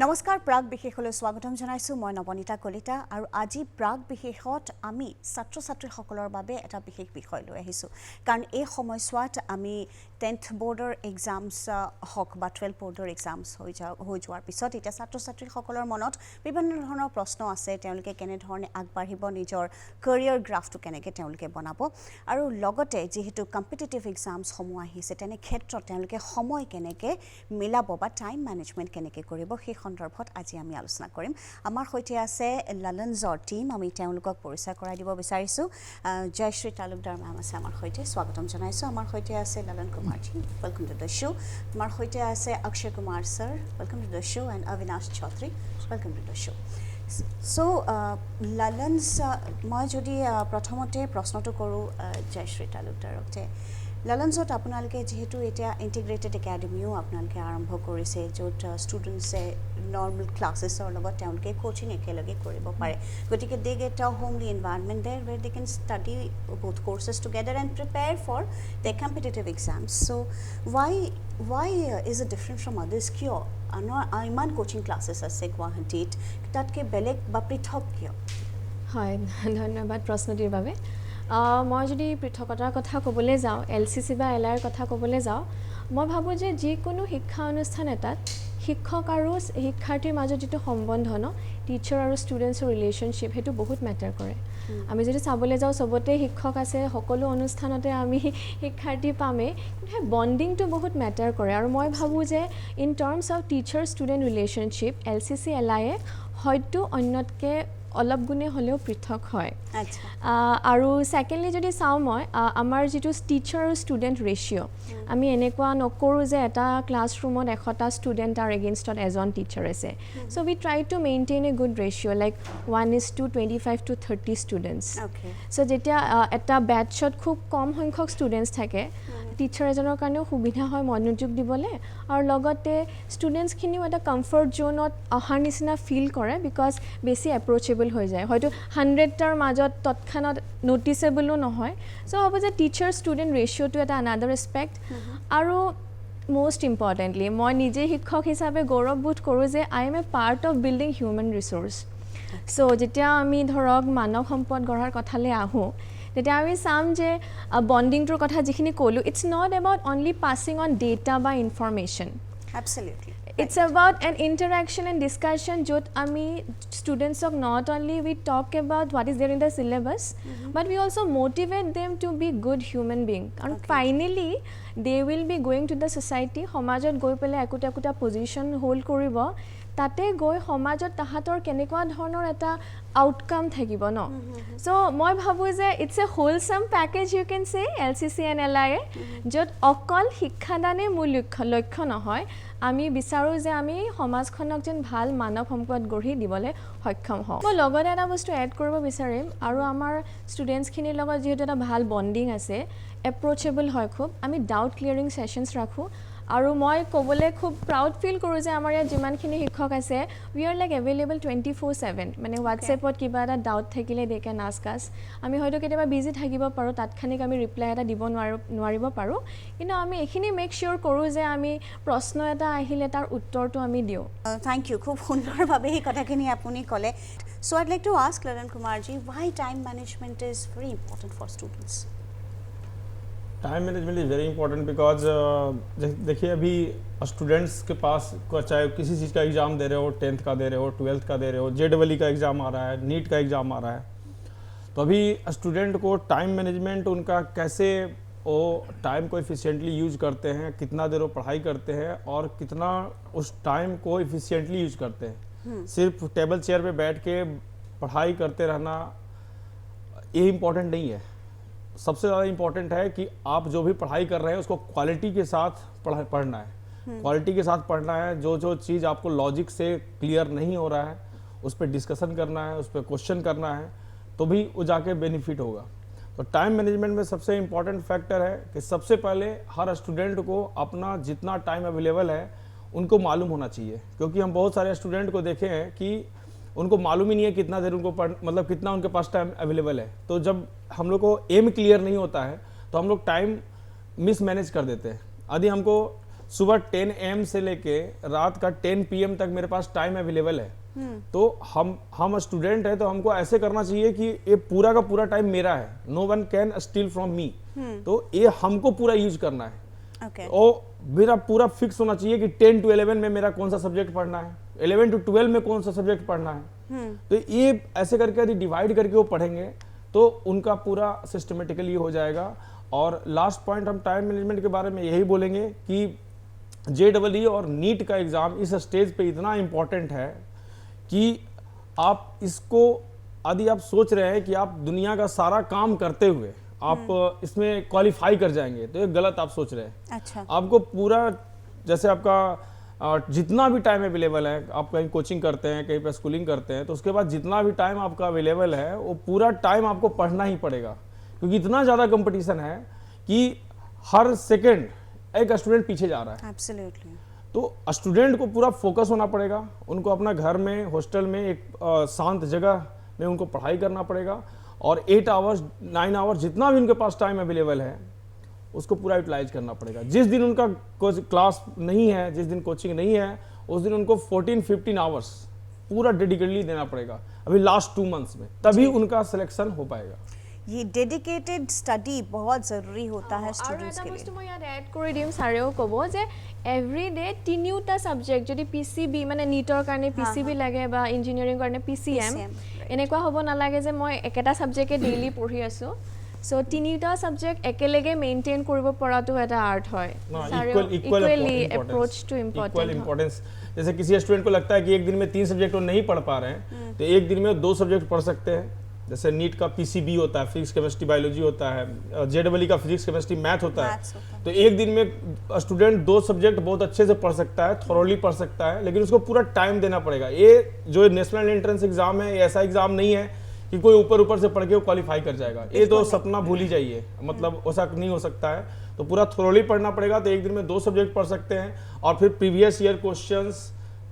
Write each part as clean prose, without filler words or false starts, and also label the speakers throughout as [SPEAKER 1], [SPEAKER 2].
[SPEAKER 1] নমস্কাৰ প্ৰাগ বিশেষলৈ স্বাগতম জনাইছো মই নবনীতা কলিতা আৰু আজি প্ৰাগ বিশেষত আমি ছাত্ৰ-ছাত্ৰীসকলৰ বাবে এটা বিশেষ বিষয় লৈ আহিছো কাৰণ এই সময়ছোৱাত আমি 10th বৰ্ডৰ এক্সামছ হক বা 12th বৰ্ডৰ এক্সামছ হৈ যোৱাৰ পিছত এটা ছাত্ৰ-ছাত্ৰীসকলৰ মনত বিভিন্ন ধৰণৰ প্ৰশ্ন আছে তেওঁলোকে কেনে ধৰণে আগবাঢ়িব নিজৰ কেৰিয়াৰ গ্ৰাফটো কেনেকৈ তেওঁলোকে বনাব আৰু লগতে যেহেতু কম্পিটিটিভ এক্সামছ সমূহ আহিছে তেনে ক্ষেত্ৰত তেওঁলোকে সময় কেনেকৈ মিলাব বা টাইম মেনেজমেণ্ট কেনেকৈ কৰিব সেই সন্দৰ্ভত আজি আমি আলোচনা কৰিম আমাৰ হৈতে আছে ললনজৰ টিম আমি তেওঁলোকক পৰিচয় কৰাই দিব বিচাৰিছো জয়শ্ৰী তালুকদাৰ মেম আছে আমাৰ হৈতে স্বাগতম জনাইছো আমাৰ হৈতে আছে Lalan Kumar ji welcome to the show আমাৰ হৈতে আছে Akshay Kumar sir welcome to the show and Avinash Chaudhary welcome to the show so ললনজ মই যদি প্ৰথমতে প্ৰশ্নটো কৰো জয়শ্ৰী তালুকদাৰক যে ললনজত আপোনালোকে যেহেতু এটা ইন্টিগ্ৰেটেড একাডেমিও আপোনালোকে আৰম্ভ কৰিছে য'ত ষ্টুডেণ্টছে নৰ্মেল ক্লাছেছৰ লগত তেওঁলোকে কোচিং একেলগে কৰিব পাৰে গতিকে they get a homely environment দেৰ ৱেৰ দে কেন study both courses together and prepare for their competitive exams so why is it different from others কিয় ইমান কোচিং ক্লাছেছ আছে গুৱাহাটীত তাতকৈ বেলেগ বা পৃথক কিয়
[SPEAKER 2] হয় ধন্যবাদ প্ৰশ্নটিৰ বাবে মই যদি পৃথকতাৰ কথা ক'বলৈ যাওঁ LCC বা LR কথা ক'বলৈ যাওঁ মই ভাবোঁ যে যিকোনো শিক্ষা অনুষ্ঠান এটাত শিক্ষক আৰু শিক্ষাৰ্থীৰ মাজত যিটো সম্বন্ধ ন টিচাৰ আৰু ষ্টুডেণ্টছৰ ৰিলেশ্যনশ্বিপ সেইটো বহুত মেটাৰ কৰে আমি যদি চাবলৈ যাওঁ চবতে শিক্ষক আছে সকলো অনুষ্ঠানতে আমি শিক্ষাৰ্থী পামেই কিন্তু সেই বণ্ডিংটো বহুত মেটাৰ কৰে আৰু মই ভাবোঁ যে in terms of teacher student relationship LCC LI হয়তো অন্যতকৈ অলপ গুণে হ'লেও পৃথক হয় আৰু ছেকেণ্ডলি যদি চাওঁ মই আমাৰ যিটো টিচাৰ আৰু ষ্টুডেণ্ট ৰেচিঅ' আমি এনেকুৱা নকৰোঁ যে এটা ক্লাছৰুমত 100টা ষ্টুডেণ্ট আৰু এগেইনষ্টত এজন টিচাৰ আছে so' we try to maintain a good ratio' like 1:25 to 30 students so' যেতিয়া এটা বেটছত খুব কম সংখ্যক ষ্টুডেণ্টছ থাকে টিচাৰ এজনৰ কাৰণেও সুবিধা হয় মনোযোগ দিবলৈ আৰু লগতে ষ্টুডেণ্টছখিনিও এটা কমফৰ্ট জ'নত অহাৰ নিচিনা ফিল কৰে বিকজ বেছি এপ্ৰ'চেবল হৈ যায় হয়তো 100টাৰ মাজত তৎক্ষণাত নটিচেবলো নহয় চ' হ'ব যে টিচাৰ ষ্টুডেণ্ট ৰেচিঅ'টো এটা আনাডাৰ এছপেক্ট আৰু most importantly মই নিজে শিক্ষক হিচাপে গৌৰৱবোধ কৰোঁ যে I am a part of building human resource so' যেতিয়া আমি ধৰক মানৱ সম্পদ গঢ়াৰ কথালৈ আহোঁ তেতিয়া আমি চাম যে বণ্ডিংটোৰ কথা যিখিনি ক'লোঁ it's not about only passing on data বা information
[SPEAKER 1] Absolutely.
[SPEAKER 2] It's about an interaction and discussion jot ami students of not only we talk about what is there in the syllabus but we also motivate them to be good human being and finally they will be going to the society সমাজত গৈ পেলাই একোটা position hold কৰিব তাতে গৈ সমাজত তাহাঁতৰ কেনেকুৱা ধৰণৰ এটা আউটকাম থাকিব ন চ' মই ভাবোঁ যে ইটছ এ হোলচাম পেকেজ ইউ কেন চে LCC and LI য'ত অকল শিক্ষাদানে মূল লক্ষ্য নহয় আমি বিচাৰোঁ যে আমি সমাজখনক যেন ভাল মানৱ সম্পদ গঢ়ি দিবলৈ সক্ষম হওঁ মই লগতে এটা বস্তু এড কৰিব বিচাৰিম আৰু আমাৰ ষ্টুডেণ্টছখিনিৰ লগত যিহেতু এটা ভাল বণ্ডিং আছে এপ্ৰ'চেবল হয় খুব আমি ডাউট ক্লিয়াৰিং ছেশ্যনছ ৰাখোঁ আৰু মই ক'বলৈ খুব প্ৰাউড ফিল কৰোঁ যে আমাৰ ইয়াত যিমানখিনি শিক্ষক আছে উই আৰ লাইক এভেইলেবল 24/7 মানে হোৱাটছএপত কিবা এটা ডাউট থাকিলে দে কেন আস্ক আছ আমি হয়তো কেতিয়াবা বিজি থাকিব পাৰোঁ তাৎক্ষণিক আমি ৰিপ্লাই এটা দিব নোৱাৰিব পাৰোঁ কিন্তু আমি এইখিনি মেক চিয়'ৰ কৰোঁ যে আমি প্ৰশ্ন এটা আহিলে তাৰ উত্তৰটো আমি দিওঁ
[SPEAKER 1] থেংক ইউ খুব সুন্দৰভাৱে এই কথাখিনি আপুনি ক'লে so I'd like to ask Lalan Kumar ji why time management is very important for students
[SPEAKER 3] time management is very important because देखिए अभी स्टूडेंट्स के पास चाहे किसी चीज़ का एग्ज़ाम दे रहे हो 10th का दे रहे हो 12th का दे रहे हो JEE का एग्ज़ाम आ रहा है नीट का एग्ज़ाम आ रहा है तो अभी स्टूडेंट को टाइम मैनेजमेंट उनका कैसे वो टाइम को इफ़िशिएंटली यूज करते हैं कितना देर वो पढ़ाई करते हैं और कितना उस टाइम को इफ़िशिएंटली यूज करते हैं सिर्फ टेबल चेयर पे बैठ के पढ़ाई करते रहना ये इम्पोर्टेंट नहीं है सबसे ज़्यादा इम्पॉर्टेंट है कि आप जो भी पढ़ाई कर रहे हैं उसको क्वालिटी के साथ पढ़ना है क्वालिटी के साथ पढ़ना है जो चीज़ आपको लॉजिक से क्लियर नहीं हो रहा है उस पर डिस्कशन करना है उस पर क्वेश्चन करना है तो भी वो जाके बेनिफिट होगा तो टाइम मैनेजमेंट में सबसे इम्पॉर्टेंट फैक्टर है कि सबसे पहले हर स्टूडेंट को अपना जितना टाइम अवेलेबल है उनको मालूम होना चाहिए क्योंकि हम बहुत सारे स्टूडेंट को देखे हैं कि उनको मालूम ही नहीं है कितना देर उनको मतलब कितना उनके पास टाइम अवेलेबल है तो जब हम लोग को एम क्लियर नहीं होता है तो हम लोग टाइम मिसमैनेज कर देते हैं यदि हमको सुबह 10 AM से लेके रात का 10 PM तक मेरे पास टाइम अवेलेबल है। तो हम स्टूडेंट है तो हमको ऐसे करना चाहिए कि ये पूरा का पूरा टाइम मेरा है, no one can steal from me. तो ये हमको पूरा यूज करना है। और मेरा पूरा फिक्स होना चाहिए कि 10 to 11 में मेरा कौन सा सब्जेक्ट पढ़ना है, 11 to 12 में कौन सा सब्जेक्ट पढ़ना है। तो ये ऐसे करके यदि डिवाइड करके वो पढ़ेंगे तो उनका पूरा सिस्टमेटिकली हो जाएगा। और लास्ट पॉइंट हम टाइम मैनेजमेंट के बारे में यही बोलेंगे कि JEE और नीट का एग्ज़ाम इस स्टेज पे इतना इम्पोर्टेंट है कि आप इसको यदि आप सोच रहे हैं कि आप दुनिया का सारा काम करते हुए आप इसमें क्वालिफाई कर जाएंगे तो ये गलत आप सोच रहे हैं।
[SPEAKER 1] अच्छा।
[SPEAKER 3] आपको पूरा जैसे आपका जितना भी टाइम अवेलेबल है, आप कहीं कोचिंग करते हैं, कहीं पे स्कूलिंग करते हैं, तो उसके बाद जितना भी टाइम आपका अवेलेबल है वो पूरा टाइम आपको पढ़ना ही पड़ेगा, क्योंकि इतना ज़्यादा कंपटीशन है कि हर सेकेंड एक स्टूडेंट पीछे जा रहा है।
[SPEAKER 1] एब्सोल्युटली।
[SPEAKER 3] तो स्टूडेंट को पूरा फोकस होना पड़ेगा, उनको अपना घर में, हॉस्टल में एक शांत जगह में उनको पढ़ाई करना पड़ेगा और 8 आवर्स 9 आवर्स जितना भी उनके पास टाइम अवेलेबल है उसको पूरा यूटिलाइज करना पड़ेगा। जिस दिन उनका क्लास नहीं है, जिस दिन कोचिंग नहीं है, उस दिन उनको 14-15 आवर्स पूरा डेडिकेटली देना पड़ेगा अभी लास्ट 2 मंथ्स में, तभी उनका सिलेक्शन हो पाएगा।
[SPEAKER 1] ये डेडिकेटेड स्टडी बहुत ज़रूरी होता है स्टूडेंट्स के
[SPEAKER 2] बस्तु
[SPEAKER 1] लिए।
[SPEAKER 2] मैं यार एड कर दिम सारेও কব যে এভরিডে তিনিটা সাবজেক্ট যদি পিসিবি মানে নিটৰ কাৰণে পিসিবি লাগে বা ইঞ্জিনিয়াৰিং কাৰণে পিসিএম এনেকুৱা হ'ব নালাগে যে মই একেটা সাবজেক্টে ডেইলি পঢ়ি আছো। সো তিনিটা সাবজেক্ট একেলগে মেইনটেইন কৰিব পৰাটো এটা আৰ্ট হয়। Equally approach to
[SPEAKER 3] equal importance. जैसे किसी स्टूडेंट को लगता है कि एक दिन में 3 सब्जेक्ट वो नहीं पढ़ पा रहे हैं तो एक दिन में 2 सब्जेक्ट पढ़ सकते हैं। जैसे नीट का PCB होता है, फिजिक्स केमिस्ट्री बायोलॉजी होता है, JEE का फिजिक्स केमिस्ट्री मैथ होता है। तो एक दिन में स्टूडेंट 2 सब्जेक्ट बहुत अच्छे से पढ़ सकता है, थॉरोली पढ़ सकता है, लेकिन उसको पूरा टाइम देना पड़ेगा। ये जो नेशनल एंट्रेंस एग्जाम है, ये ऐसा एग्जाम नहीं है कि कोई ऊपर से पढ़ के वो क्वालिफाई कर जाएगा। ये तो सपना भूल ही जाइए, मतलब ऐसा नहीं हो सकता है। तो पूरा थॉरोली पढ़ना पड़ेगा। तो एक दिन में 2 सब्जेक्ट पढ़ सकते हैं और फिर प्रीवियस ईयर क्वेश्चंस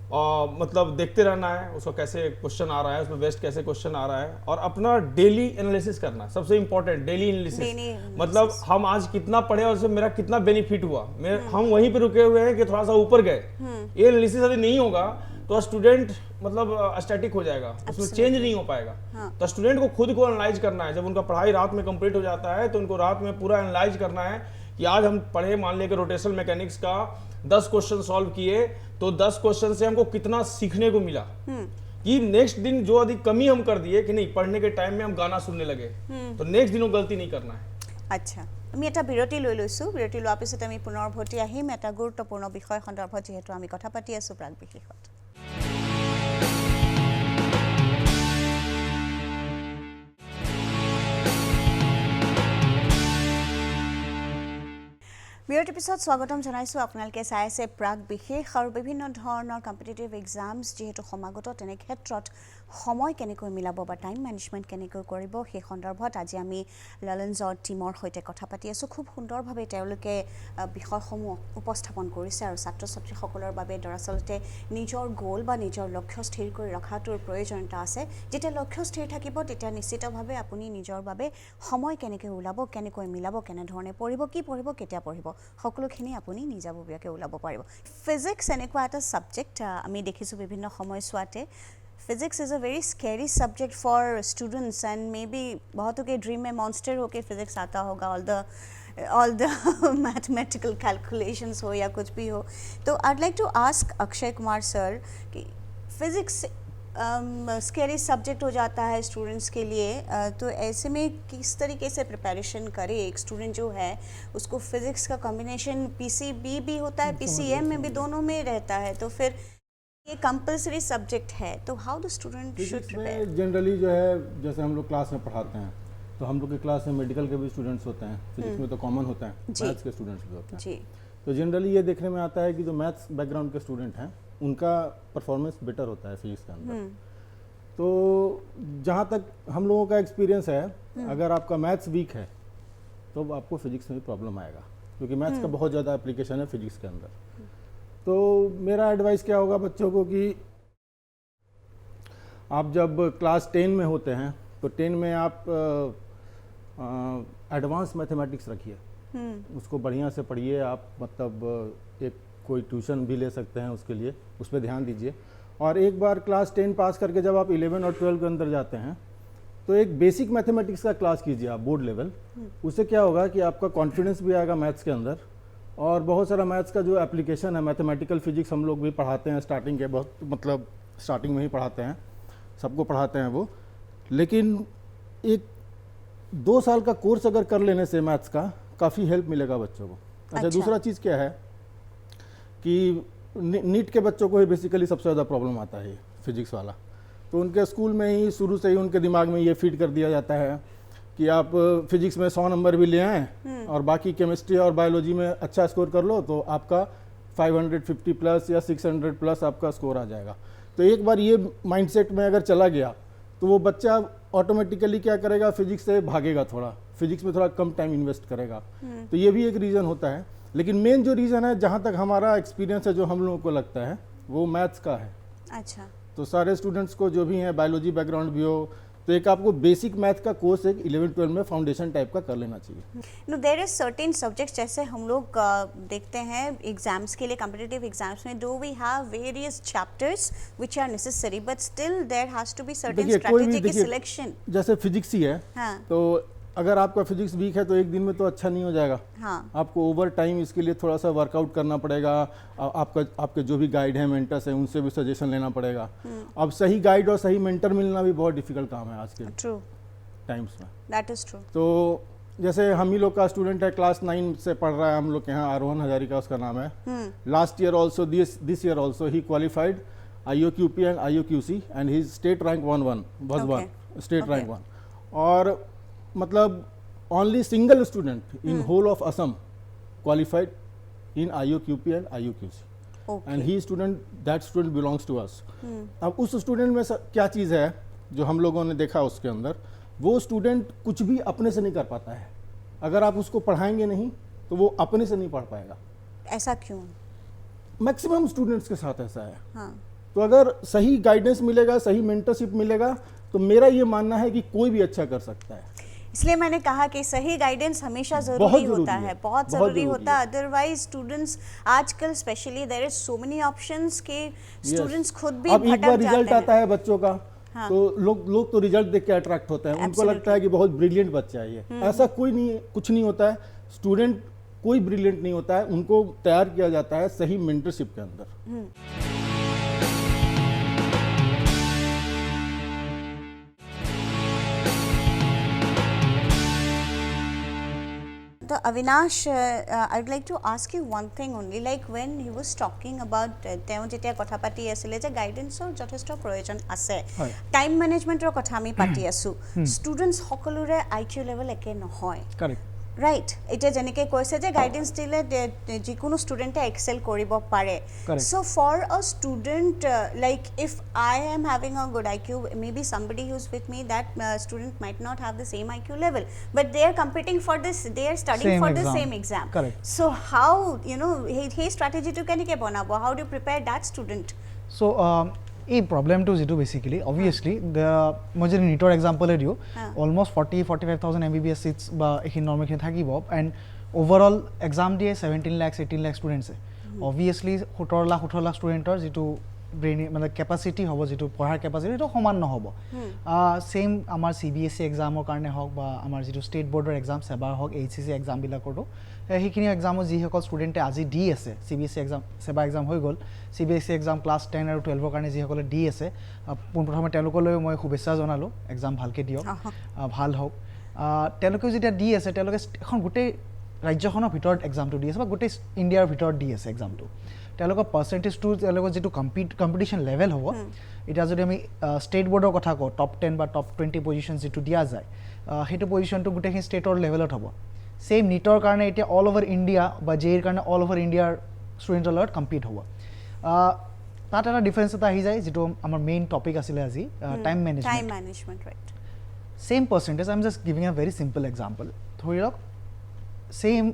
[SPEAKER 3] मतलब देखते रहना है, उसको कैसे क्वेश्चन आ रहा है, उसमें बेस्ट कैसे क्वेश्चन आ रहा है, और अपना डेली एनालिसिस करना है। सबसे इंपॉर्टेंट डेली एनालिसिस, मतलब हम आज कितना पढ़े और उससे मेरा कितना बेनिफिट हुआ। हम वहीं पे रुके हुए हैं कि थोड़ा सा ऊपर गए। ये एनालिसिस यदि नहीं होगा तो स्टूडेंट मतलब स्टैटिक हो जाएगा, उसमें चेंज नहीं हो पाएगा। तो स्टूडेंट को खुद को एनालाइज करना है। जब उनका पढ़ाई रात में कंप्लीट हो जाता है तो उनको रात में पूरा एनालाइज करना है कि आज हम पढ़े, मान लेकर रोटेशनल मैकेनिक्स का 10 क्वेश्चन सॉल्व किए, तो 10 क्वेश्चन से हमको कितना सीखने को मिला कि नेक्स्ट दिन जो यदि कमी हम कर दिए कि नहीं पढ़ने के टाइम में हम गाना सुनने लगे, तो नेक्स्ट दिन वो गलती नहीं करना है।
[SPEAKER 1] अच्छा, আমি এটা বিৰতি লৈ লৈছোঁ। বিৰতি লোৱাৰ পিছত আমি পুনৰ উভতি আহিম এটা গুৰুত্বপূৰ্ণ বিষয় সন্দৰ্ভত, যিহেতু আমি কথা পাতি আছোঁ প্ৰাক বিশেষত। বিৰতিৰ পিছত স্বাগতম জনাইছোঁ। আপোনালোকে চাই আছে প্ৰাক বিশেষ আৰু বিভিন্ন ধৰণৰ কম্পিটিটিভ এক্সামছ যিহেতু সমাগত, তেনে ক্ষেত্ৰত সময় কেনেকৈ মিলাব বা টাইম মেনেজমেণ্ট কেনেকৈ কৰিব সেই সন্দৰ্ভত আজি আমি ললনজৰ টীমৰ সৈতে কথা পাতি আছোঁ। খুব সুন্দৰভাৱে তেওঁলোকে বিষয়সমূহ উপস্থাপন কৰিছে আৰু ছাত্ৰ ছাত্ৰীসকলৰ বাবে দৰাচলতে নিজৰ গ'ল বা নিজৰ লক্ষ্য স্থিৰ কৰি ৰখাটোৰ প্ৰয়োজনীয়তা আছে। যেতিয়া লক্ষ্য স্থিৰ থাকিব তেতিয়া নিশ্চিতভাৱে আপুনি নিজৰ বাবে সময় কেনেকৈ ওলাব, কেনেকৈ মিলাব, কেনেধৰণে পঢ়িব, কি পঢ়িব, কেতিয়া পঢ়িব, সকলোখিনি আপুনি নিজাববীয়াকৈ ওলাব পাৰিব। ফিজিক্স এনেকুৱা এটা ছাবজেক্ট আমি দেখিছোঁ বিভিন্ন সময়ছোৱাতে। Physics is a very scary subject for students and may be बहुतों के ड्रीम में मॉन्स्टर होके फिजिक्स आता होगा, ऑल द मैथमेटिकल कैलकुलेशंस हो या कुछ भी हो। तो I'd like to ask Akshay Kumar sir कि फिजिक्स स्कैरी सब्जेक्ट हो जाता है स्टूडेंट्स के लिए, तो ऐसे में किस तरीके से प्रिपरेशन करे एक स्टूडेंट जो है, उसको फिजिक्स का कॉम्बिनेशन PCB भी होता है, PCM में भी, दोनों में रहता है, तो फिर ये कंपलसरी सब्जेक्ट है, तो how the student should prepare?
[SPEAKER 4] Generally जो है जैसे हम लोग क्लास में पढ़ाते हैं तो हम लोग के क्लास में मेडिकल के भी स्टूडेंट्स होते हैं, फिजिक्स में तो कॉमन होता है, मैथ्स के स्टूडेंट्स भी होते हैं
[SPEAKER 1] जी।
[SPEAKER 4] तो जनरली ये देखने में आता है कि जो मैथ्स बैकग्राउंड के स्टूडेंट हैं उनका परफॉर्मेंस बेटर होता है फिजिक्स के अंदर। तो जहाँ तक हम लोगों का एक्सपीरियंस है, अगर आपका मैथ्स वीक है तो आपको फिजिक्स में भी प्रॉब्लम आएगा, क्योंकि मैथ्स का बहुत ज़्यादा एप्लीकेशन है फिजिक्स के अंदर। तो मेरा एडवाइस क्या होगा बच्चों को कि आप जब क्लास 10 में होते हैं तो 10 में आप एडवांस मैथमेटिक्स रखिए, उसको बढ़िया से पढ़िए आप, मतलब एक कोई ट्यूशन भी ले सकते हैं उसके लिए, उस पर ध्यान दीजिए। और एक बार क्लास 10 पास करके जब आप 11 और 12 के अंदर जाते हैं तो एक बेसिक मैथमेटिक्स का क्लास कीजिए आप बोर्ड लेवल। उससे क्या होगा कि आपका कॉन्फिडेंस भी आएगा मैथ्स के अंदर, और बहुत सारा मैथ्स का जो एप्लीकेशन है, मैथमेटिकल फिजिक्स हम लोग भी पढ़ाते हैं स्टार्टिंग के, बहुत मतलब स्टार्टिंग में ही पढ़ाते हैं, सबको पढ़ाते हैं वो। लेकिन एक 2 साल का कोर्स अगर कर लेने से मैथ्स का काफ़ी हेल्प मिलेगा बच्चों को। अच्छा, दूसरा चीज़ क्या है कि नीट के बच्चों को ही बेसिकली सबसे ज़्यादा प्रॉब्लम आता है फिजिक्स वाला। तो उनके स्कूल में ही शुरू से ही उनके दिमाग में ये फीड कर दिया जाता है कि आप फिजिक्स में 100 नंबर भी ले आएँ और बाकी केमिस्ट्री और बायोलॉजी में अच्छा स्कोर कर लो तो आपका 550 प्लस या 600 प्लस आपका स्कोर आ जाएगा। तो एक बार ये माइंडसेट में अगर चला गया तो वो बच्चा ऑटोमेटिकली क्या करेगा, फिजिक्स से भागेगा, थोड़ा फिजिक्स में थोड़ा कम टाइम इन्वेस्ट करेगा। तो ये भी एक रीज़न होता है। लेकिन मेन जो रीज़न है, जहाँ तक हमारा एक्सपीरियंस है, जो हम लोगों को लगता है वो मैथ्स का है।
[SPEAKER 1] अच्छा,
[SPEAKER 4] तो सारे स्टूडेंट्स को जो भी हैं, बायोलॉजी बैकग्राउंड भी हो, तो एक आपको बेसिक मैथ का कोर्स एक 11-12 में फाउंडेशन टाइप का कर लेना चाहिए।
[SPEAKER 1] No there is certain subjects, जैसे हम लोग देखते हैं एग्जाम्स के लिए, कॉम्पिटिटिव एग्जाम्स में, do we have various chapters which are necessary but still there has to be certain strategy की सिलेक्शन।
[SPEAKER 4] जैसे फिजिक्स ही है,
[SPEAKER 1] हाँ,
[SPEAKER 4] तो अगर आपका फिजिक्स वीक है तो एक दिन में तो अच्छा नहीं हो जाएगा।
[SPEAKER 1] हाँ,
[SPEAKER 4] आपको ओवर टाइम इसके लिए थोड़ा सा वर्कआउट करना पड़ेगा। आपके जो भी गाइड हैं, मेंटर्स हैं, उनसे भी सजेशन लेना पड़ेगा। अब सही गाइड और सही मेंटर मिलना भी बहुत डिफिकल्ट काम है आज के
[SPEAKER 1] ट्रू,
[SPEAKER 4] टाइम्स में।
[SPEAKER 1] That is true.
[SPEAKER 4] तो जैसे हम ही लोग का स्टूडेंट है, क्लास 9 से पढ़ रहा है हम लोग के यहाँ, आरोहन हजारिका उसका नाम है। Last year also, this year also he qualified IOQP and IOQC and he state rank 1 state rank 1। और मतलब only single student in whole of Assam qualified in IOQP and IOQC.
[SPEAKER 1] Okay.
[SPEAKER 4] And that student belongs to us. अब उस student में क्या चीज़ है जो हम लोगों ने देखा उसके अंदर, वो स्टूडेंट कुछ भी अपने से नहीं कर पाता है। अगर आप उसको पढ़ाएंगे नहीं तो वो अपने से नहीं पढ़ पाएगा।
[SPEAKER 1] ऐसा क्यों?
[SPEAKER 4] मैक्सिमम स्टूडेंट्स के साथ ऐसा है।
[SPEAKER 1] हाँ,
[SPEAKER 4] तो अगर सही गाइडेंस मिलेगा, सही मेंटरशिप मिलेगा, तो मेरा ये मानना है कि कोई भी अच्छा कर सकता है।
[SPEAKER 1] इसलिए मैंने कहा कि सही गाइडेंस हमेशा ज़रूरी होता है, बहुत ज़रूरी होता है। अदरवाइज स्टूडेंट्स आजकल specially there is so many options के स्टूडेंट्स खुद भी
[SPEAKER 4] अब एक
[SPEAKER 1] भटक
[SPEAKER 4] बार
[SPEAKER 1] जाते
[SPEAKER 4] रिजल्ट
[SPEAKER 1] हैं।
[SPEAKER 4] आता है बच्चों का,
[SPEAKER 1] हाँ,
[SPEAKER 4] तो लोग तो रिजल्ट देख के अट्रैक्ट होते हैं। उनको
[SPEAKER 1] Absolutely.
[SPEAKER 4] लगता है कि बहुत ब्रिलियंट बच्चा है ये। ऐसा कोई नहीं, कुछ नहीं होता है। स्टूडेंट कोई ब्रिलियंट नहीं होता है, उनको तैयार किया जाता है सही मेंटरशिप के अंदर।
[SPEAKER 1] So Avinash, I would like to ask you one thing only, like when he was talking about তেওঁ যেতিয়া কথা পাতি আছিলে যে গাইডেন্সৰ যথেষ্ট প্ৰয়োজন আছে, টাইম মেনেজমেন্টৰ কথা আমি পাতি আছো, ষ্টুডেন্টস সকলোৰে IQ লেভেল একে নহয়,
[SPEAKER 5] কাৰেক্ট,
[SPEAKER 1] ৰাইট? এতিয়া যেনেকৈ কৈছে যে গাইডেন্স দিলে যিকোনো ষ্টুডেণ্টে এক্সেল কৰিব পাৰে। So' for a student like if I am having a good IQ, maybe somebody who's with me, that student might not have the same IQ level, but they are competing for this, they are studying
[SPEAKER 5] Same
[SPEAKER 1] for the
[SPEAKER 5] exam.
[SPEAKER 1] same exam.
[SPEAKER 5] Correct.
[SPEAKER 1] So how, you know, hey strategy to কেনেকৈ বনাব? How do you prepare that student?
[SPEAKER 5] চ' এই প্ৰব্লেমটো যিটো basically obviously মই যদি নীটৰ এক্সাম্পলে দিওঁ, almost 40-45,000 MBBS seats বা এইখিনি নৰ্মেলখিনি থাকিব, এণ্ড অভাৰঅল এক্সাম দিয়ে 17 লাখ 18 লাখ ষ্টুডেণ্টছে। অবভিয়াছলি 17 লাখ 18 লাখ ষ্টুডেণ্টৰ যিটো ব্ৰেইন মানে কেপাচিটি হ'ব, যিটো পঢ়াৰ কেপাচিটি, সেইটো সমান নহ'ব। ছেইম আমাৰ CBSE এক্সামৰ কাৰণে হওক বা আমাৰ যিটো ষ্টেট বৰ্ডৰ এক্সাম, চেবাৰ হওক, HCC এক্সামবিলাকতো সেইখিনি এক্সামত যিসকল ষ্টুডেণ্টে আজি দি আছে, CBSE এক্সাম, চেবা এক্সাম হৈ গ'ল, CBSE এক্সাম ক্লাছ 10 আৰু 12ৰ কাৰণে যিসকলে দি আছে, পোনপ্ৰথমে তেওঁলোকলৈ মই শুভেচ্ছা জনালোঁ, এক্সাম ভালকৈ দিয়ক, ভাল হওক। তেওঁলোকেও যেতিয়া দি আছে, তেওঁলোকে এখন গোটেই ৰাজ্যখনৰ ভিতৰত এক্সামটো দি আছে বা গোটেই ইণ্ডিয়াৰ ভিতৰত দি আছে এক্সামটো। তেওঁলোকৰ পাৰ্চেণ্টেজটো, তেওঁলোকৰ যিটো কম্পিটিশ্যন লেভেল হ'ব, এতিয়া যদি আমি ষ্টেট বৰ্ডৰ কথা কওঁ, টপ 10 বা টপ 20 পজিশ্যন যিটো দিয়া যায়, সেইটো পজিশ্যনটো গোটেইখিনি ষ্টেটৰ লেভেলত হ'ব। ছেইম নীটৰ কাৰণে এতিয়া অল অভাৰ ইণ্ডিয়া বা JEEৰ কাৰণে অল অভাৰ ইণ্ডিয়াৰ ষ্টুডেণ্টৰ লগত কম্পিট হ'ব। তাত এটা ডিফাৰেঞ্চ এটা আহি যায়, যিটো আমাৰ মেইন টপিক আছিলে আজি, time management.
[SPEAKER 1] Right.
[SPEAKER 5] Same percentage, I am just giving a very simple example. ধৰি লওক ছেইম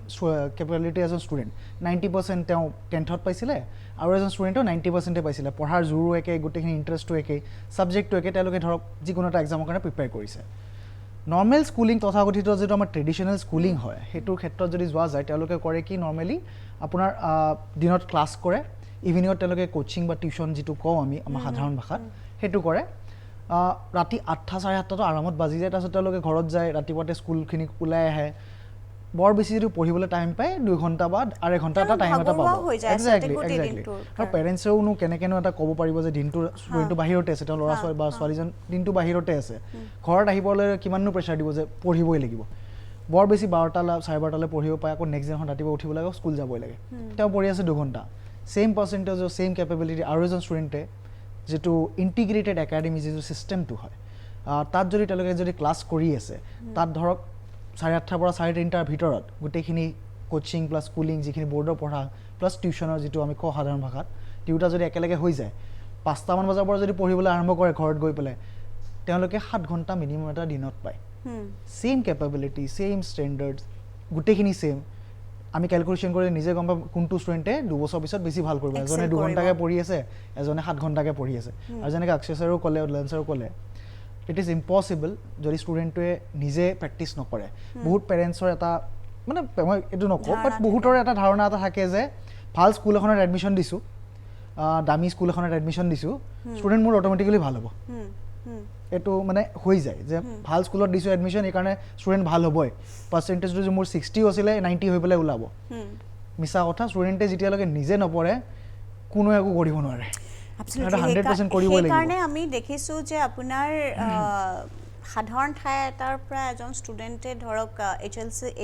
[SPEAKER 5] কেপেবিলিটি এজন ষ্টুডেণ্ট 90% তেওঁ 10th পাইছিলে, আৰু এজন ষ্টুডেণ্টেও 90% পাইছিলে। পঢ়াৰ জোৰো একে, গোটেইখিনি ইণ্টাৰেষ্টটো একেই, ছাবজেক্টটো একে, তেওঁলোকে ধৰক যিকোনো এটা এক্সামৰ কাৰণে প্ৰিপেয়াৰ কৰিছে। নৰ্মেল স্কুলিং তথাকথিত যিটো আমাৰ ট্ৰেডিশ্যনেল স্কুলিং হয় সেইটোৰ ক্ষেত্ৰত যদি যোৱা যায় তেওঁলোকে কৰে কি নৰ্মেলি আপোনাৰ দিনত ক্লাছ কৰে ইভিনিঙত তেওঁলোকে কোচিং বা টিউশ্যন যিটো কওঁ আমি আমাৰ সাধাৰণ ভাষাত সেইটো কৰে ৰাতি 8টা 7:30টো আৰামত বাজি যায় তাৰপিছত তেওঁলোকে ঘৰত যায় ৰাতিপুৱাতে স্কুলখিনি ওলাই আহে বৰ বেছি যদি পঢ়িবলৈ টাইম পায় 2 ঘণ্টা বা 2.5 ঘণ্টা এটা টাইম এটা পাব এক্সেক্টলি আৰু পেৰেণ্টছেওনো কেনেকেনো এটা ক'ব পাৰিব যে দিনটো ষ্টুডেণ্টটো বাহিৰতে আছে তেওঁ ল'ৰা ছোৱালী বা ছোৱালীজন দিনটো বাহিৰতে আছে ঘৰত আহিবলৈ কিমাননো প্ৰেছাৰ দিব যে পঢ়িবই লাগিব বৰ বেছি 12টা 12:30লৈ পঢ়িব পায় আকৌ নেক্সট দিনাখন ৰাতিপুৱা উঠিব লাগে স্কুল যাবই লাগে তেওঁ পঢ়ি আছে 2 ঘণ্টা ছেইম পাৰ্চেণ্টেজৰ ছেইম কেপেবিলিটি আৰু এজন ষ্টুডেণ্টে যেটো ইণ্টিগ্ৰেটেড একাডেমি যিটো ছিষ্টেমটো হয় তাত যদি তেওঁলোকে যদি ক্লাছ কৰি আছে তাত ধৰক 8:30 পৰা 3:30টাৰ ভিতৰত গোটেইখিনি কোচিং প্লাছ স্কুলিং যিখিনি বৰ্ডৰ পঢ়া প্লাছ টিউশ্যনৰ যিটো আমি কওঁ সাধাৰণ ভাষাত তিনিটা যদি একেলগে হৈ যায় 5টামান বজাৰ পৰা যদি পঢ়িবলৈ আৰম্ভ কৰে ঘৰত গৈ পেলাই তেওঁলোকে 7 ঘণ্টা মিনিমাম এটা দিনত পায় ছেইম কেপেবিলিটি ছেইম ষ্টেণ্ডাৰ্ড গোটেইখিনি ছেইম আমি কেলকুলেশ্যন কৰি নিজে গম পাম কোনটো ষ্টুডেণ্টে 2 বছৰ পিছত বেছি ভাল কৰিব এজনে 2 ঘণ্টাকৈ পঢ়ি আছে এজনে 7 ঘণ্টাকৈ পঢ়ি আছে আৰু যেনেকৈ অক্ষয় ছাৰেও ক'লে লেঞ্চাৰেও ক'লে ইট ইজ ইম্পচিবল যদি ষ্টুডেণ্টটোৱে নিজে প্ৰেক্টিছ নকৰে বহুত পেৰেণ্টছৰ এটা মানে মই এইটো নকওঁ বাট বহুতৰ এটা ধাৰণা এটা থাকে যে ভাল স্কুল এখনত এডমিশ্যন দিছোঁ দামী স্কুল এখনত এডমিশ্যন দিছোঁ ষ্টুডেণ্ট মোৰ অট'মেটিকেলি ভাল হ'ব এইটো মানে হৈ যায় যে ভাল স্কুলত দিছোঁ এডমিশ্যন সেইকাৰণে ষ্টুডেণ্ট ভাল হ'বই পাৰ্চেণ্টেজটো যে মোৰ 60 আছিলে 90 হৈ পেলাই ওলাব মিছা কথা ষ্টুডেণ্টে যেতিয়ালৈকে নিজে নপঢ়ে কোনো একো কৰিব নোৱাৰে
[SPEAKER 1] সেইকাৰণে আমি দেখিছোঁ যে আপোনাৰ সাধাৰণ ঠাই এটাৰ পৰা এজন ষ্টুডেণ্টে ধৰক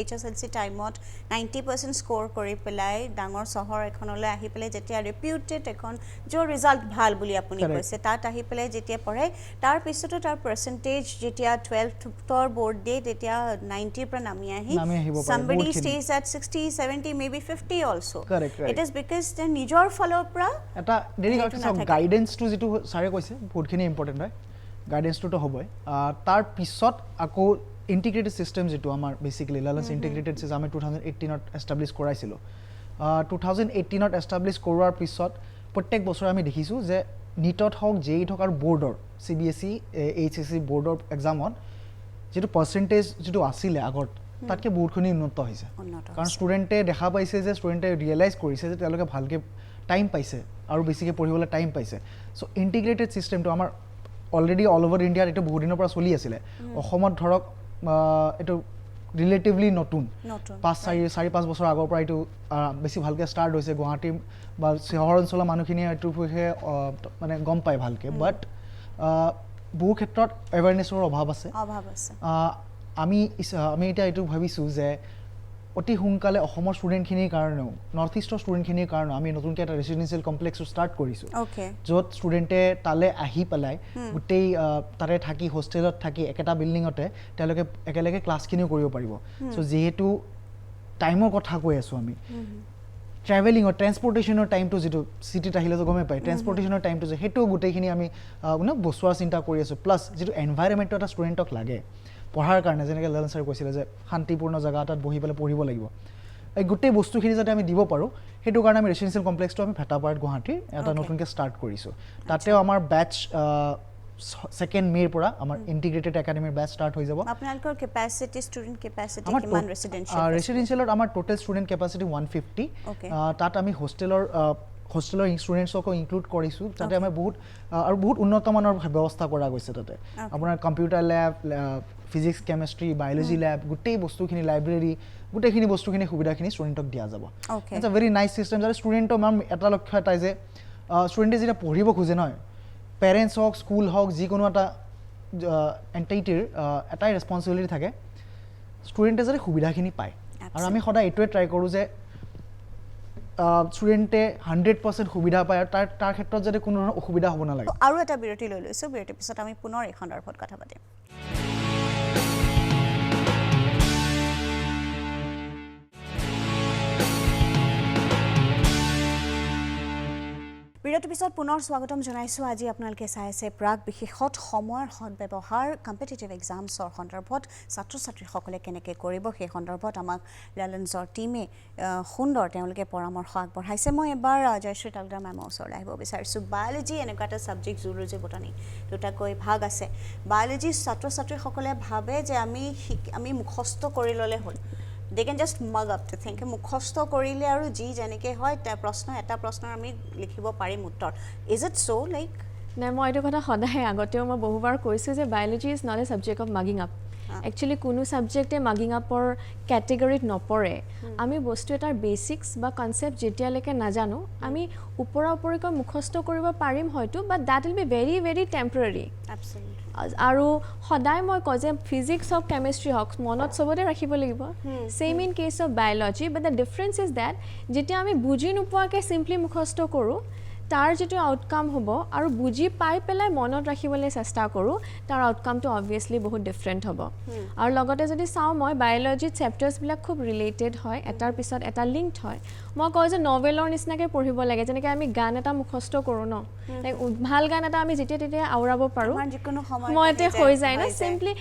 [SPEAKER 1] HSLC টাইমত 90% স্ক'ৰ কৰি পেলাই ডাঙৰ চহৰ এখনলৈ আহি পেলাই যেতিয়া ৰেপিউটেড এখন য'ৰ ৰিজাল্ট ভাল বুলি আপুনি কৈছে তাত আহি পেলাই যেতিয়া পঢ়ে তাৰপিছতো তাৰ পাৰ্চেণ্টেজ যেতিয়া 12ৰ বৰ্ড দিয়ে তেতিয়া 90ৰ পৰা নামি আহি somebody stays at 60 70 maybe 50 also it is because তেওঁ নিজৰ ফালৰ পৰা
[SPEAKER 5] এটা দেৰি গাইডেন্সটো যিটো ছাৰে কৈছে বহুতখিনি ইম্পৰ্টেণ্ট হয় গাইডেন্সটোতো হ'বই তাৰ পিছত আকৌ ইণ্টিগ্ৰেটেড ছিষ্টেম যিটো আমাৰ বেচিকেলি লাৰ্ণাৰ্ছ ইণ্টিগ্ৰেটেড ছিষ্টেম আমি 2018ত এষ্টাব্লিছ কৰাইছিলোঁ 2018ত এষ্টাব্লিছ কৰোৱাৰ পিছত প্ৰত্যেক বছৰে আমি দেখিছোঁ যে নিটত হওক JEEত হওক আৰু বৰ্ডৰ CBSE HSC বৰ্ডৰ এক্সামত যিটো পাৰ্চেণ্টেজ যিটো আছিলে আগত তাতকৈ বহুতখিনি উন্নত হৈছে কাৰণ ষ্টুডেণ্টে দেখা পাইছে যে ষ্টুডেণ্টে ৰিয়েলাইজ কৰিছে যে তেওঁলোকে ভালকৈ টাইম পাইছে আৰু বেছিকৈ পঢ়িবলৈ টাইম পাইছে চ' ইণ্টিগ্ৰেটেড ছিষ্টেমটো আমাৰ অলৰেডি অল অভাৰ ইণ্ডিয়াত এইটো বহুত দিনৰ পৰা চলি আছিলে অসমত ধৰক এইটো ৰিলেটিভলি নতুন 4-5 বছৰ আগৰ পৰা এইটো বেছি ভালকৈ ষ্টাৰ্ট হৈছে গুৱাহাটী বা চহৰ অঞ্চলৰ মানুহখিনিয়ে এইটোৰ বিষয়ে মানে গম পায় ভালকৈ বাট বহু ক্ষেত্ৰত এৱেৰনেছৰ অভাৱ আছে আমি এতিয়া এইটো ভাবিছোঁ যে অতি সোনকালে অসমৰ ষ্টুডেণ্টখিনিৰ কাৰণেও নৰ্থ ইষ্টৰ ষ্টুডেণ্টখিনিৰ কাৰণেও আমি নতুনকৈ এটা ৰেচিডেঞ্চিয়েল কমপ্লেক্সো ষ্টাৰ্ট কৰিছোঁ য'ত ষ্টুডেণ্টে তালৈ আহি পেলাই গোটেই তাতে থাকি হোষ্টেলত থাকি একেটা বিল্ডিঙতে তেওঁলোকে একেলগে ক্লাছখিনিও কৰিব পাৰিব চ' যিহেতু টাইমৰ কথা কৈ আছোঁ আমি ট্ৰেভেলিঙৰ ট্ৰেন্সপৰ্টেশ্যনৰ টাইমটো যিটো চিটিত আহিলেতো গমেই পায় ট্ৰেন্সপৰ্টেশ্যনৰ টাইমটো যে সেইটো গোটেইখিনি আমি বচোৱাৰ চিন্তা কৰি আছোঁ প্লাছ যিটো এনভাইৰমেণ্টটো এটা ষ্টুডেণ্টক লাগে পঢ়াৰ কাৰণে যেনেকৈ লালন ছাৰে কৈছিলে যে শান্তিপূৰ্ণ জেগা এটাত বহি পেলাই পঢ়িব লাগিব এই গোটেই বস্তুখিনি যাতে আমি দিব পাৰোঁ সেইটো কাৰণে আমি ৰেচিডেঞ্চিয়েল কমপ্লেক্সটো আমি ভেটাপাৰাত গুৱাহাটীৰ এটা নতুনকৈ ষ্টাৰ্ট কৰিছোঁ তাতেও আমাৰ বেটছ 2nd মে'ৰ পৰা আমাৰ ইণ্টিগ্ৰেটেড একাডেমীৰ বেটছ ষ্টাৰ্ট হৈ যাব
[SPEAKER 1] আপোনালোকৰ কেপাচিটি ষ্টুডেণ্ট কেপাচিটি কিমান
[SPEAKER 5] ৰেচিডেঞ্চিয়েলত আমাৰ টোটেল ষ্টুডেণ্ট কেপাচিটি 150 তাত আমি হোষ্টেলৰ ষ্টুডেণ্টছকো ইনক্লুড কৰিছোঁ তাতে আমাৰ বহুত উন্নতমানৰ ব্যৱস্থা কৰা গৈছে তাতে আপোনাৰ computer lab physics chemistry biology lab গোটেই বস্তুখিনি লাইব্ৰেৰী গোটেইখিনি বস্তুখিনি সুবিধাখিনি ষ্টুডেণ্টক দিয়া যাব it's a very nice system যাতে ষ্টুডেণ্টৰ এটা লক্ষ্য এটাই যে ষ্টুডেণ্টে যেতিয়া পঢ়িব খোজে নহয় পেৰেণ্টছ হওক স্কুল হওক যিকোনো এটা এণ্টাইটিৰ এটাই ৰেছপনচিবিলিটি থাকে ষ্টুডেণ্টে যাতে সুবিধাখিনি পায় আৰু আমি সদায় এইটোৱে ট্ৰাই কৰোঁ যে ষ্টুডেণ্টে 100% সুবিধা পায় আৰু তাৰ ক্ষেত্ৰত যাতে কোনো ধৰণৰ অসুবিধা হ'ব নালাগে
[SPEAKER 1] আৰু এটা বিৰতি লৈ লৈছোঁ বিৰতিৰ পিছত আমি পুনৰ এই সন্দৰ্ভত কথা পাতিম বিৰতিৰ পিছত পুনৰ স্বাগতম জনাইছোঁ। আজি আপোনালোকে চাই আছে প্ৰাক বিশেষত সময়ৰ সদব্যৱহাৰ কম্পিটিটিভ এক্সামছৰ সন্দৰ্ভত ছাত্ৰ ছাত্ৰীসকলে কেনেকৈ কৰিব সেই সন্দৰ্ভত আমাক লালনছৰ টীমে সুন্দৰ তেওঁলোকে পৰামৰ্শ আগবঢ়াইছে। মই এবাৰ জয়শ্ৰী তালুকদাৰ মেমৰ ওচৰলৈ আহিব বিচাৰিছোঁ। বায়'লজি এনেকুৱা এটা ছাবজেক্ট, জুলজি বটানী দুটাকৈ ভাগ আছে। বায়'লজি ছাত্ৰ ছাত্ৰীসকলে ভাবে যে আমি মুখস্থ কৰি ল'লে হ'ল, they can just mug up to think মুখস্থ কৰিলে আৰু যি যেনেকৈ হয় এটা প্ৰশ্নৰ আমি লিখিব পাৰিম উত্তৰ। Is it so' like?
[SPEAKER 2] নাই, মই এইটো কথা সদায় আগতেও মই বহুবাৰ কৈছোঁ যে biology is not a subject of mugging up. Actually কোনো ছাবজেক্টে মাগিং আপৰ কেটেগৰীত নপৰে। আমি বস্তু এটাৰ বেচিক্স বা কনচেপ্ট যেতিয়ালৈকে নাজানো আমি ওপৰা ওপৰিকৈ মুখস্থ কৰিব পাৰিম হয়তো, but that will be very very temporary. আৰু সদায় মই কওঁ যে ফিজিক্স হওক কেমেষ্ট্ৰি হওক মনত চবতে ৰাখিব লাগিব। Same in case of biology, but the difference is that যেতিয়া আমি বুজি নোপোৱাকৈ চিম্পলি মুখস্থ কৰোঁ তাৰ যিটো আউটকাম হ'ব আৰু বুজি পাই পেলাই মনত ৰাখিবলৈ চেষ্টা কৰোঁ তাৰ আউটকামটো অবভিয়াছলি বহুত ডিফাৰেণ্ট হ'ব। আৰু লগতে যদি চাওঁ মই বায়'লজিত চেপ্টাৰ্ছবিলাক খুব ৰিলেটেড হয়, এটাৰ পিছত এটা লিংকড হয়। মই কওঁ যে নভেলৰ নিচিনাকৈ পঢ়িব লাগে, যেনেকৈ আমি গান এটা মুখস্থ কৰোঁ ন, ভাল গান এটা আমি যেতিয়া তেতিয়া আওৰাব পাৰোঁ, সময়তে হৈ যায় ন। চিম্পলি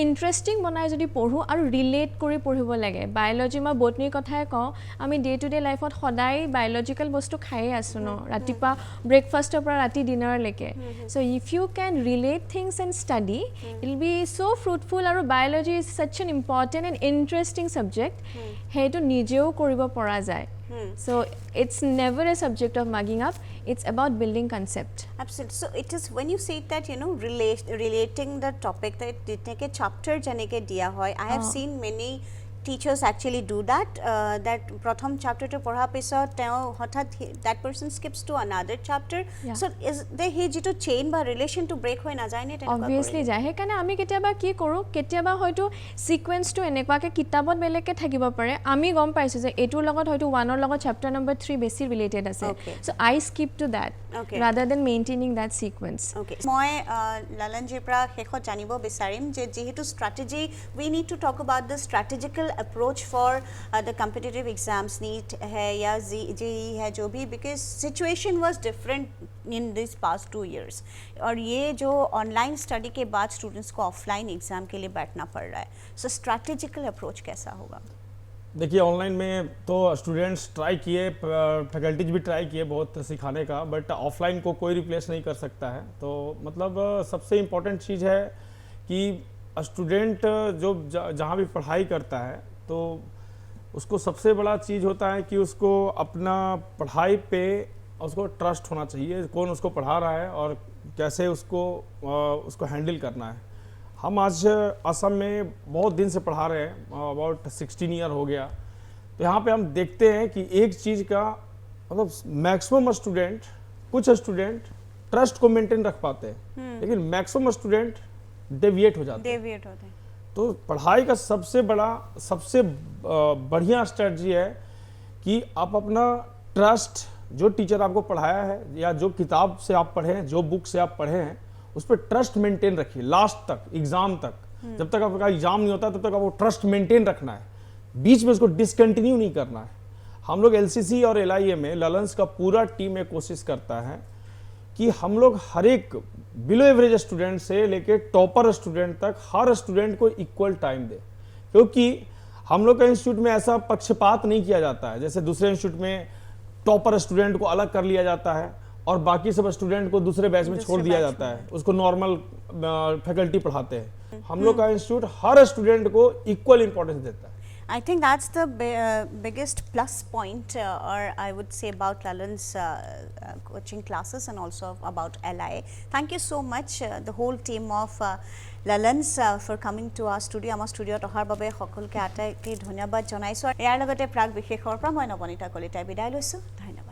[SPEAKER 2] ইণ্টাৰেষ্টিং বনাই যদি পঢ়োঁ আৰু ৰিলেট কৰি পঢ়িব লাগে। বায়'লজি মই বটনীৰ কথাই কওঁ, আমি ডে টু ডে লাইফত সদায় বায়'লজিকেল বস্তু খায়ে আছোঁ ন, ৰাতিপুৱা ব্ৰেকফাষ্টৰ পৰা ৰাতি ডিনাৰলৈকে। So' if you can relate things and study it will be so' fruitful. আৰু biology is such an important and interesting subject, সেইটো নিজেও কৰিব পৰা যায়। So it's never a subject of mugging up, it's about building concept.
[SPEAKER 1] Absolutely. So it is when you say that, relating the topic that take a chapter janeke diya hoy. I have seen many teachers actually do that. That pratham chapter to porha pisot teo hothat that person skips to another chapter.
[SPEAKER 2] Yeah.
[SPEAKER 1] So is there he jito chain ba relation to break hoy na jay ne tenka?
[SPEAKER 2] Obviously যায়, সেইকাৰণে আমি কেতিয়াবা কি কৰোঁ, কেতিয়াবা হয়তো ছিকুৱেঞ্চটো এনেকুৱাকৈ কিতাপত বেলেগকৈ থাকিব পাৰে, আমি গম পাইছোঁ যে এইটোৰ লগত হয়তো 1ৰ লগত চেপ্টাৰ নম্বৰ 3 বেছি ৰিলেটেড আছে। So' I skip to that rather than maintaining that sequence.
[SPEAKER 1] মই লালনজিৰ পৰা শেষত জানিব বিচাৰিম যে যিহেতু strategy we need to talk about the strategical approach for the competitive exams, NEET hai ya JEE hai jo bhi, because situation was different in these past 2 years और ये जो online study के बाद students को offline exam के लिए बैठना पड़ रहा है, so strategical approach कैसा होगा?
[SPEAKER 3] देखिए ऑनलाइन में तो स्टूडेंट्स ट्राई किए, फैकल्टीज भी ट्राई किए बहुत सिखाने का, बट ऑफलाइन को कोई रिप्लेस नहीं कर सकता है। तो मतलब सबसे इम्पोर्टेंट चीज़ है कि स्टूडेंट जो जहाँ भी पढ़ाई करता है तो उसको सबसे बड़ा चीज़ होता है कि उसको अपना पढ़ाई पे उसको ट्रस्ट होना चाहिए, कौन उसको पढ़ा रहा है और कैसे उसको हैंडल करना है। हम आज असम में बहुत दिन से पढ़ा रहे हैं, अबाउट 16 ईयर हो गया। तो यहाँ पे हम देखते हैं कि एक चीज़ का मतलब मैक्सिमम स्टूडेंट, कुछ स्टूडेंट ट्रस्ट को मेंटेन रख पाते हैं, लेकिन मैक्सिमम स्टूडेंट डेविएट हो जाते हैं। तो पढ़ाई का सबसे बढ़िया स्ट्रेटजी है कि आप अपना ट्रस्ट, जो टीचर आपको पढ़ाया है या जो किताब से आप पढ़े हैं, जो बुक से आप पढ़े हैं, उस पर ट्रस्ट मेंटेन रखिए लास्ट तक, एग्जाम तक। जब तक आपका एग्जाम नहीं होता तब तक आपको ट्रस्ट मेंटेन रखना है, बीच में उसको डिसकंटिन्यू नहीं करना है। हम लोग LCC और LIA में ललन्स का पूरा टीम एक कोशिश करता है कि हम लोग हर एक बिलो एवरेज स्टूडेंट से लेके टॉपर स्टूडेंट तक हर स्टूडेंट को इक्वल टाइम दे, क्योंकि हम लोग का इंस्टीट्यूट में ऐसा पक्षपात नहीं किया जाता है जैसे दूसरे इंस्टीट्यूट में टॉपर स्टूडेंट को अलग कर लिया जाता है और बाकी सब स्टूडेंट को दूसरे बैच में छोड़ दिया जाता है, उसको नॉर्मल फैकल्टी पढ़ाते हैं। हम लोग का इंस्टीट्यूट हर स्टूडेंट को इक्वल इंपॉर्टेंस देता है।
[SPEAKER 1] I think that's the biggest plus point, or I would say, about Lalan's coaching classes and also about LIA. Thank you so much, the whole team of Lalan's, for coming to our studio. Our studio tohar babe সকলকে আটাইকে ধন্যবাদ জনাইছো। ইয়াৰ লগতে প্ৰাক বিশেষৰ পৰা মই নবনিতা কলিতাই বিদায় লৈছো। ধন্যবাদ।